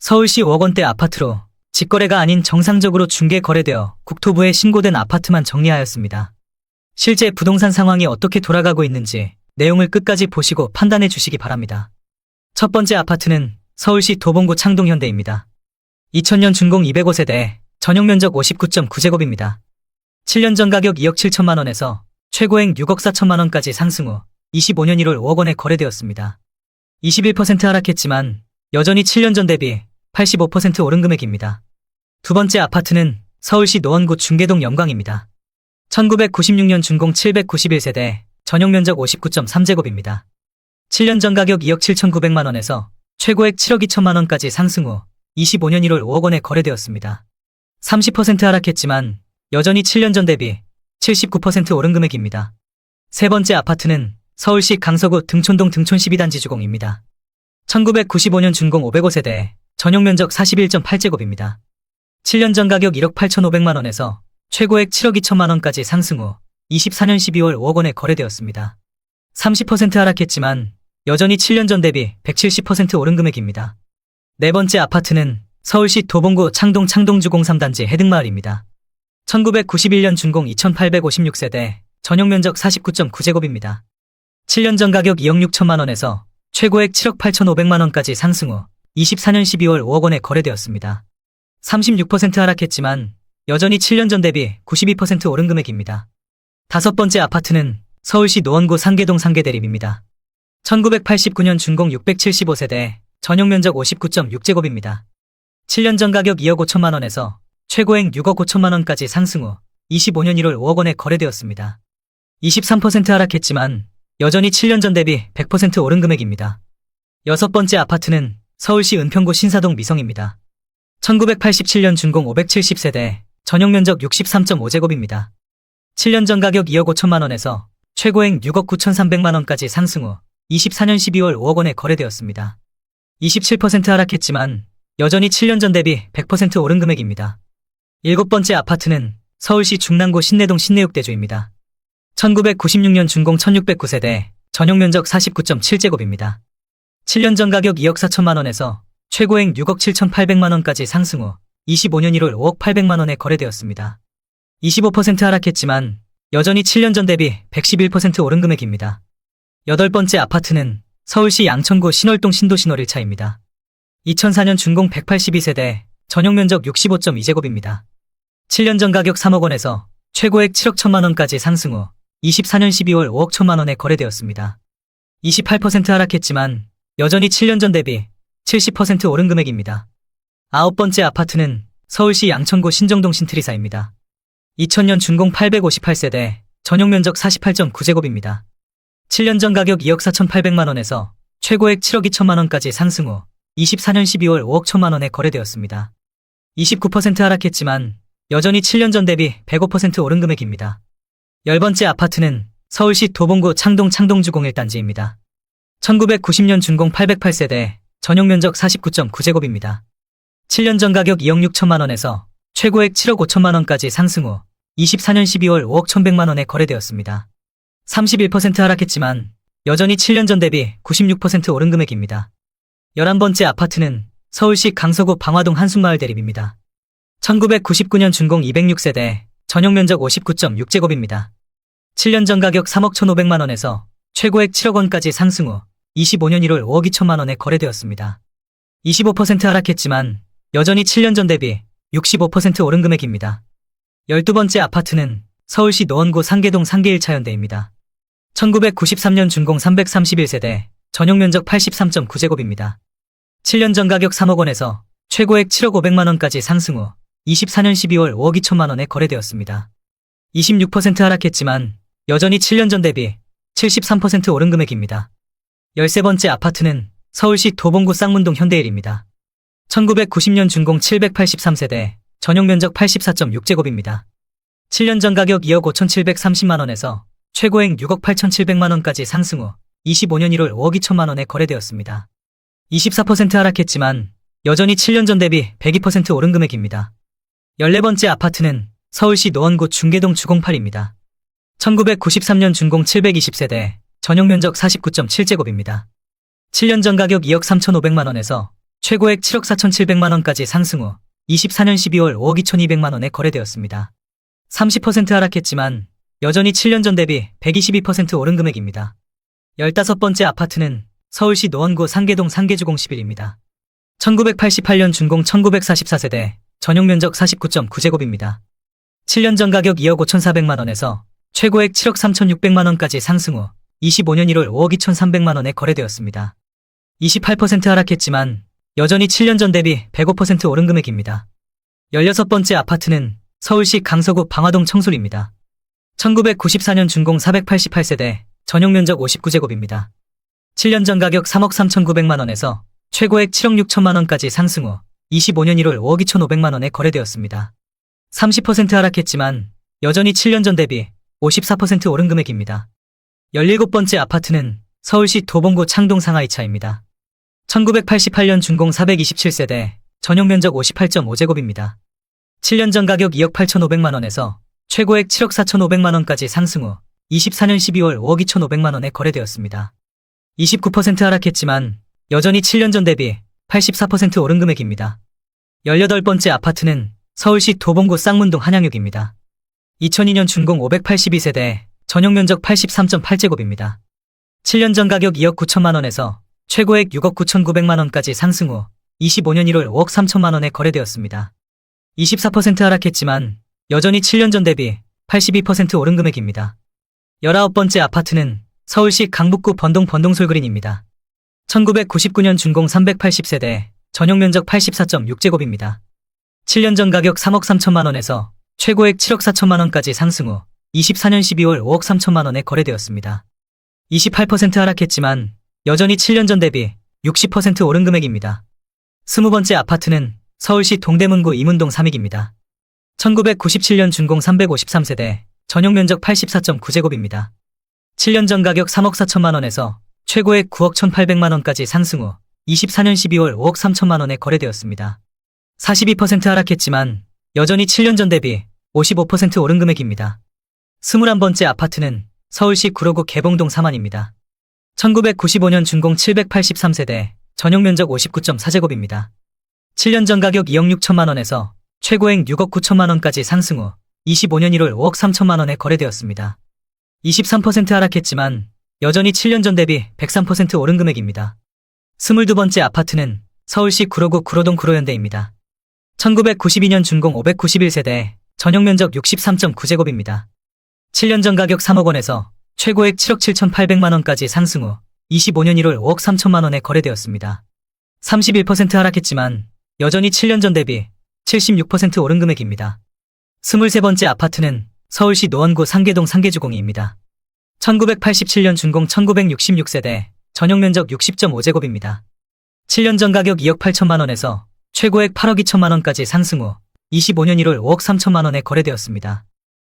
서울시 5억 원대 아파트로 직거래가 아닌 정상적으로 중개 거래되어 국토부에 신고된 아파트만 정리하였습니다. 실제 부동산 상황이 어떻게 돌아가고 있는지 내용을 끝까지 보시고 판단해 주시기 바랍니다. 첫 번째 아파트는 서울시 도봉구 창동현대입니다. 2000년 준공 205세대, 전용면적 59.9제곱입니다. 7년 전 가격 2억 7천만 원에서 최고액 6억 4천만 원까지 상승 후 25년 1월 5억 원에 거래되었습니다. 21% 하락했지만 여전히 7년 전 대비 85% 오른 금액입니다. 두 번째 아파트는 서울시 노원구 중계동 영광입니다. 1996년 준공 791세대, 전용면적 59.3제곱입니다. 7년 전 가격 2억 7,900만 원에서 최고액 7억 2천만 원까지 상승 후 25년 1월 5억 원에 거래되었습니다. 30% 하락했지만 여전히 7년 전 대비 79% 오른 금액입니다. 세 번째 아파트는 서울시 강서구 등촌동 등촌 12단지 주공입니다. 1995년 준공 505세대, 전용면적 41.8제곱입니다. 7년 전 가격 1억 8,500만 원에서 최고액 7억 2천만 원까지 상승 후 24년 12월 5억 원에 거래되었습니다. 30% 하락했지만 여전히 7년 전 대비 170% 오른 금액입니다. 네 번째 아파트는 서울시 도봉구 창동주공 3단지 해등마을입니다. 1991년 준공 2856세대, 전용면적 49.9제곱입니다. 7년 전 가격 2억 6천만 원에서 최고액 7억 8,500만 원까지 상승 후 24년 12월 5억 원에 거래되었습니다. 36% 하락했지만 여전히 7년 전 대비 92% 오른 금액입니다. 다섯 번째 아파트는 서울시 노원구 상계동 상계대립입니다. 1989년 준공 675세대, 전용면적 59.6제곱입니다. 7년 전 가격 2억 5천만 원에서 최고액 6억 5천만 원까지 상승 후 25년 1월 5억 원에 거래되었습니다. 23% 하락했지만 여전히 7년 전 대비 100% 오른 금액입니다. 여섯 번째 아파트는 서울시 은평구 신사동 미성입니다. 1987년 준공 570세대, 전용면적 63.5제곱입니다. 7년 전 가격 2억 5천만 원에서 최고액 6억 9,300만 원까지 상승 후 24년 12월 5억 원에 거래되었습니다. 27% 하락했지만 여전히 7년 전 대비 100% 오른 금액입니다. 일곱 번째 아파트는 서울시 중랑구 신내동 신내육대주입니다. 1996년 준공 1609세대, 전용면적 49.7제곱입니다. 7년 전 가격 2억 4천만 원에서 최고액 6억 7,800만 원까지 상승 후 25년 1월 5억 800만 원에 거래되었습니다. 25% 하락했지만 여전히 7년 전 대비 111% 오른 금액입니다. 여덟 번째 아파트는 서울시 양천구 신월동 신도시노 1차입니다. 2004년 준공 182세대, 전용면적 65.2제곱입니다. 7년 전 가격 3억 원에서 최고액 7억 1천만 원까지 상승 후 24년 12월 5억 1천만 원에 거래되었습니다. 28% 하락했지만 여전히 7년 전 대비 70% 오른 금액입니다. 아홉 번째 아파트는 서울시 양천구 신정동 신트리사입니다. 2000년 준공 858세대, 전용면적 48.9제곱입니다. 7년 전 가격 2억 4,800만 원에서 최고액 7억 2천만 원까지 상승 후 24년 12월 5억 1천만 원에 거래되었습니다. 29% 하락했지만 여전히 7년 전 대비 105% 오른 금액입니다. 열 번째 아파트는 서울시 도봉구 창동주공 1단지입니다. 1990년 준공 808세대, 전용면적 49.9제곱입니다. 7년 전 가격 2억 6천만 원에서 최고액 7억 5천만 원까지 상승 후 24년 12월 5억 1,100만 원에 거래되었습니다. 31% 하락했지만 여전히 7년 전 대비 96% 오른 금액입니다. 11번째 아파트는 서울시 강서구 방화동 한숨마을 대립입니다. 1999년 준공 206세대, 전용면적 59.6제곱입니다. 7년 전 가격 3억 1,500만 원에서 최고액 7억 원까지 상승 후 25년 1월 5억 2천만 원에 거래되었습니다. 25% 하락했지만 여전히 7년 전 대비 65% 오른 금액입니다. 12번째 아파트는 서울시 노원구 상계동 상계 1차 현대입니다. 1993년 준공 331세대, 전용면적 83.9제곱입니다. 7년 전 가격 3억 원에서 최고액 7억 500만 원까지 상승 후 24년 12월 5억 2천만 원에 거래되었습니다. 26% 하락했지만 여전히 7년 전 대비 73% 오른 금액입니다. 13번째 아파트는 서울시 도봉구 쌍문동 현대일입니다. 1990년 준공 783세대, 전용면적 84.6제곱입니다. 7년 전 가격 2억 5,730만 원에서 최고액 6억 8,700만 원까지 상승 후 25년 1월 5억 2천만 원에 거래되었습니다. 24% 하락했지만 여전히 7년 전 대비 102% 오른 금액입니다. 14번째 아파트는 서울시 노원구 중계동 주공8입니다. 1993년 준공 720세대, 전용면적 49.7제곱입니다. 7년 전 가격 2억 3,500만 원에서 최고액 7억 4,700만 원까지 상승 후 24년 12월 5억 2,200만 원에 거래되었습니다. 30% 하락했지만 여전히 7년 전 대비 122% 오른 금액입니다. 15번째 아파트는 서울시 노원구 상계동 상계주공 11입니다. 1988년 준공 1944세대, 전용 면적 49.9제곱입니다. 7년 전 가격 2억 5,400만 원에서 최고액 7억 3,600만 원까지 상승 후 25년 1월 5억 2,300만 원에 거래되었습니다. 28% 하락했지만 여전히 7년 전 대비 105% 오른 금액입니다. 16번째 아파트는 서울시 강서구 방화동 청술입니다. 1994년 준공 488세대, 전용 면적 59제곱입니다. 7년 전 가격 3억 3,900만 원에서 최고액 7억 6천만 원까지 상승 후 25년 1월 5억 2,500만 원에 거래되었습니다. 30% 하락했지만 여전히 7년 전 대비 54% 오른 금액입니다. 17번째 아파트는 서울시 도봉구 창동 상하이차입니다. 1988년 준공 427세대, 전용 면적 58.5제곱입니다. 7년 전 가격 2억 8,500만 원에서 최고액 7억 4,500만 원까지 상승 후 24년 12월 5억 2,500만 원에 거래되었습니다. 29% 하락했지만 여전히 7년 전 대비 84% 오른 금액입니다. 18번째 아파트는 서울시 도봉구 쌍문동 한양역입니다. 2002년 준공 582세대, 전용 면적 83.8제곱입니다. 7년 전 가격 2억 9천만 원에서 최고액 6억 9,900만 원까지 상승 후 25년 1월 5억 3천만 원에 거래되었습니다. 24% 하락했지만 여전히 7년 전 대비 82% 오른 금액입니다. 19번째 아파트는 서울시 강북구 번동솔그린입니다. 1999년 준공 380세대, 전용 면적 84.6제곱입니다. 7년 전 가격 3억 3천만 원에서 최고액 7억 4천만 원까지 상승 후 24년 12월 5억 3천만 원에 거래되었습니다. 28% 하락했지만 여전히 7년 전 대비 60% 오른 금액입니다. 20번째 아파트는 서울시 동대문구 이문동 3익입니다. 1997년 준공 353세대, 전용 면적 84.9제곱입니다. 7년 전 가격 3억 4천만 원에서 최고액 9억 1,800만 원까지 상승 후 24년 12월 5억 3천만 원에 거래되었습니다. 42% 하락했지만 여전히 7년 전 대비 55% 오른 금액입니다. 21번째 아파트는 서울시 구로구 개봉동 사만입니다. 1995년 준공 783세대, 전용 면적 59.4제곱입니다. 7년 전 가격 2억 6천만 원에서 최고액 6억 9천만 원까지 상승 후 25년 1월 5억 3천만 원에 거래되었습니다. 23% 하락했지만 여전히 7년 전 대비 103% 오른 금액입니다. 22번째 아파트는 서울시 구로구 구로동 구로현대입니다. 1992년 준공 591세대, 전용 면적 63.9제곱입니다. 7년 전 가격 3억 원에서 최고액 7억 7,800만 원까지 상승 후 25년 1월 5억 3천만 원에 거래되었습니다. 31% 하락했지만 여전히 7년 전 대비 76% 오른 금액입니다. 23번째 아파트는 서울시 노원구 상계동 상계주공이입니다. 1987년 준공 1966세대, 전용 면적 60.5제곱입니다. 7년 전 가격 2억 8천만 원에서 최고액 8억 2천만 원까지 상승 후 25년 1월 5억 3천만 원에 거래되었습니다.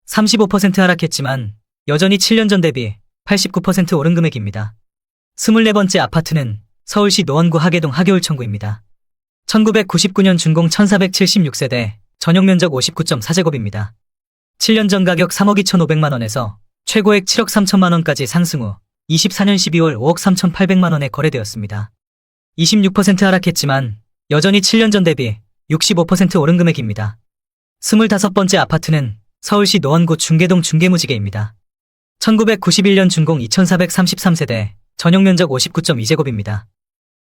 35% 하락했지만 여전히 7년 전 대비 89% 오른 금액입니다. 24번째 아파트는 서울시 노원구 하계동 하계울천구입니다. 1999년 준공 1476세대, 전용 면적 59.4제곱입니다. 7년 전 가격 3억 2,500만 원에서 최고액 7억 3천만 원까지 상승 후 24년 12월 5억 3,800만 원에 거래되었습니다. 26% 하락했지만 여전히 7년 전 대비 65% 오른 금액입니다. 25번째 아파트는 서울시 노원구 중계동 중계무지개입니다. 1991년 준공 2433세대, 전용 면적 59.2제곱입니다.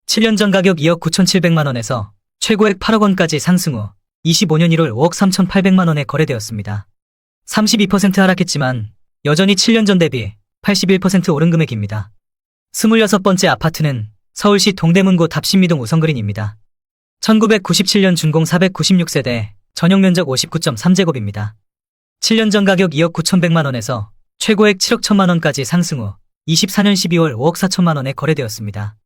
7년 전 가격 2억 9,700만 원에서 최고액 8억 원까지 상승 후 25년 1월 5억 3,800만 원에 거래되었습니다. 32% 하락했지만 여전히 7년 전 대비 81% 오른 금액입니다. 26번째 아파트는 서울시 동대문구 답신미동 우성그린입니다. 1997년 준공 496세대, 전용 면적 59.3제곱입니다. 7년 전 가격 2억 9,100만 원에서 최고액 7억 1천만 원까지 상승 후 24년 12월 5억 4천만 원에 거래되었습니다.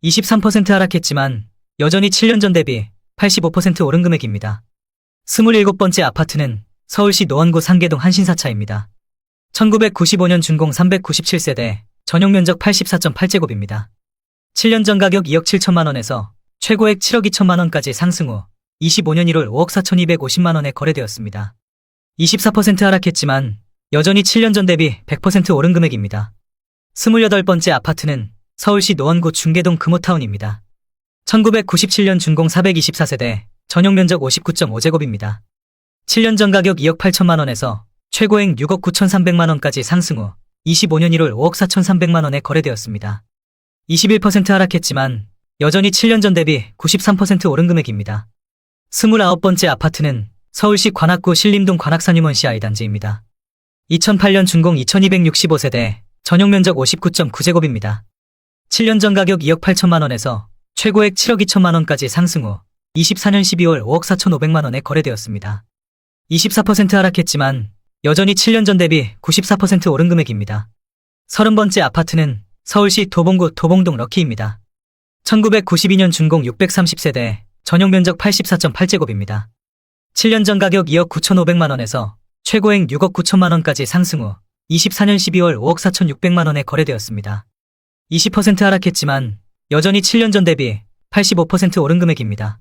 23% 하락했지만 여전히 7년 전 대비 85% 오른 금액입니다. 27번째 아파트는 서울시 노원구 상계동 한신사차입니다. 1995년 준공 397세대, 전용 면적 84.8제곱입니다. 7년 전 가격 2억 7천만 원에서 최고액 7억 2천만 원까지 상승 후 25년 1월 5억 4,250만 원에 거래되었습니다. 24% 하락했지만 여전히 7년 전 대비 100% 오른 금액입니다. 28번째 아파트는 서울시 노원구 중계동 금호타운입니다. 1997년 준공 424세대, 전용 면적 59.5제곱입니다. 7년 전 가격 2억 8천만 원에서 최고액 6억 9천3백만 원까지 상승 후 25년 1월 5억 4천3백만 원에 거래되었습니다. 21% 하락했지만 여전히 7년 전 대비 93% 오른 금액입니다. 29번째 아파트는 서울시 관악구 신림동 관악산유먼시 I단지입니다. 2008년 준공 2265세대, 전용 면적 59.9제곱입니다. 7년 전 가격 2억 8천만 원에서 최고액 7억 2천만 원까지 상승 후 24년 12월 5억 4천5백만 원에 거래되었습니다. 24% 하락했지만 여전히 7년 전 대비 94% 오른 금액입니다. 30번째 아파트는 서울시 도봉구 도봉동 럭키입니다. 1992년 준공 630세대, 전용 면적 84.8제곱입니다. 7년 전 가격 2억 9천5백만 원에서 최고액 6억 9천만 원까지 상승 후 24년 12월 5억 4천6백만 원에 거래되었습니다. 20% 하락했지만 여전히 7년 전 대비 85% 오른 금액입니다.